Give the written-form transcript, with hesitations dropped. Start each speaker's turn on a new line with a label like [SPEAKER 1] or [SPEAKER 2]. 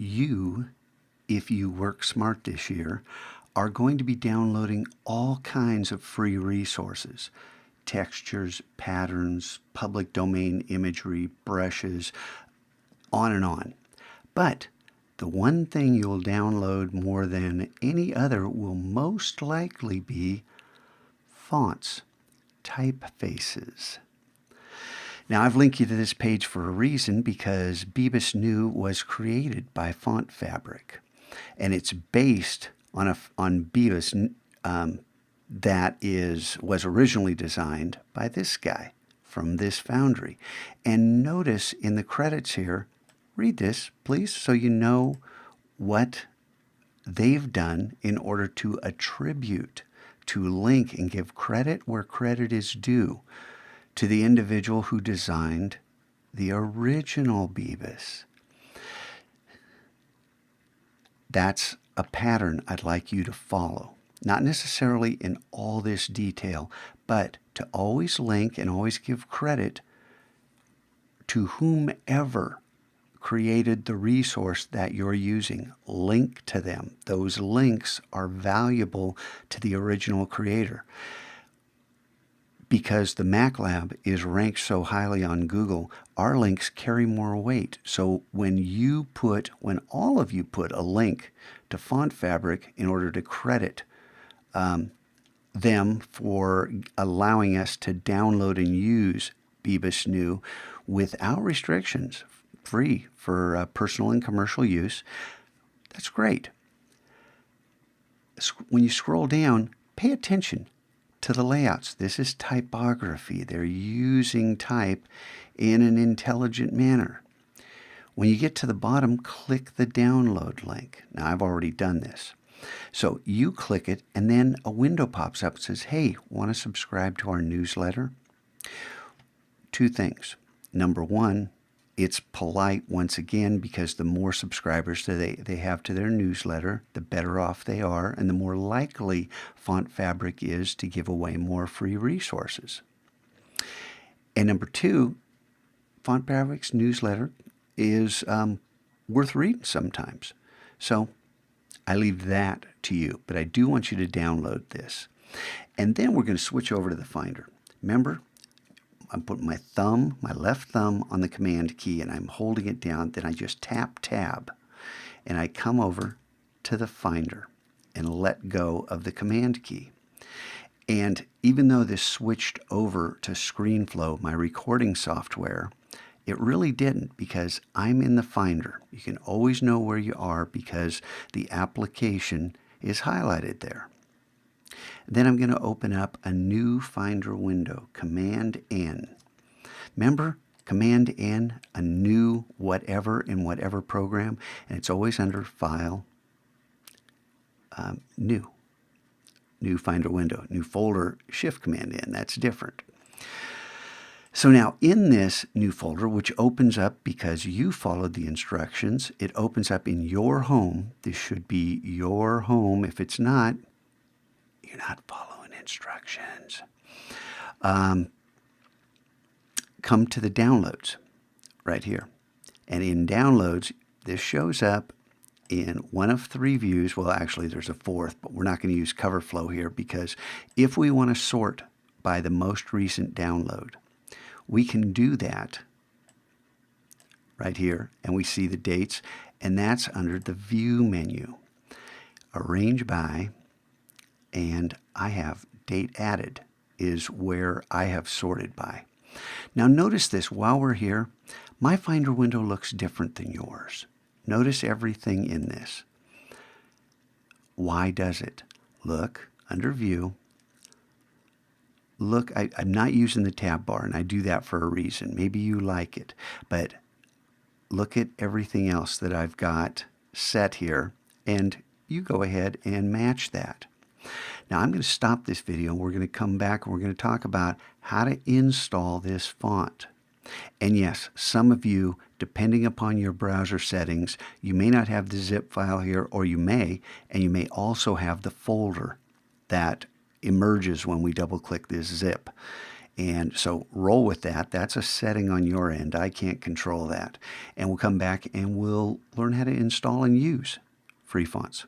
[SPEAKER 1] you, if you work smart this year, are going to be downloading all kinds of free resources. Textures, patterns, public domain imagery, brushes, on and on. But the one thing you'll download more than any other will most likely be fonts, typefaces. Now, I've linked you to this page for a reason, because Vids New was created by Font Fabric, and it's based on Vids that was originally designed by this guy from this foundry. And notice in the credits here, read this, please, so you know what they've done in order to attribute, to link, and give credit where credit is due to the individual who designed the original Vids. That's a pattern I'd like you to follow. Not necessarily in all this detail, but to always link and always give credit to whomever created the resource that you're using. Link to them. Those links are valuable to the original creator. Because the Mac Lab is ranked so highly on Google, our links carry more weight. So when all of you put a link to Font Fabric in order to credit them for allowing us to download and use Vids New without restrictions, free for personal and commercial use, that's great. When you scroll down, pay attention to the layouts. This is typography. They're using type in an intelligent manner. When you get to the bottom, click the download link. Now, I've already done this. So you click it, and then a window pops up and says, hey, want to subscribe to our newsletter? Two things. Number one, it's polite, once again, because the more subscribers they have to their newsletter, the better off they are, and the more likely Font Fabric is to give away more free resources. And number two, Font Fabric's newsletter is worth reading sometimes. So I leave that to you, but I do want you to download this. And then we're going to switch over to the Finder. Remember, I'm putting my left thumb on the Command key, and I'm holding it down. Then I just tap Tab, and I come over to the Finder and let go of the Command key. And even though this switched over to ScreenFlow, my recording software, it really didn't, because I'm in the Finder. You can always know where you are because the application is highlighted there. Then I'm going to open up a new Finder window, Command-N. Remember, Command-N, a new whatever in whatever program, and it's always under File, New. New Finder window, new folder, Shift-Command-N. That's different. So now in this new folder, which opens up because you followed the instructions, it opens up in your home. This should be your home. If it's not, you're not following instructions. Come to the downloads right here. And in downloads, this shows up in one of three views. Well, actually, there's a fourth, but we're not going to use cover flow here, because if we want to sort by the most recent download, we can do that right here, and we see the dates, and that's under the View menu. Arrange by, and I have Date Added is where I have sorted by. Now notice this, while we're here, my Finder window looks different than yours. Notice everything in this. Why does it? Look under View. Look, I'm not using the tab bar, and I do that for a reason. Maybe you like it, but look at everything else that I've got set here, and you go ahead and match that. Now I'm going to stop this video, and we're going to come back and we're going to talk about how to install this font. And yes, some of you, depending upon your browser settings, you may not have the zip file here, or you may, and you may also have the folder that emerges when we double click this zip. And so roll with that. That's a setting on your end. I can't control that. And we'll come back and we'll learn how to install and use free fonts.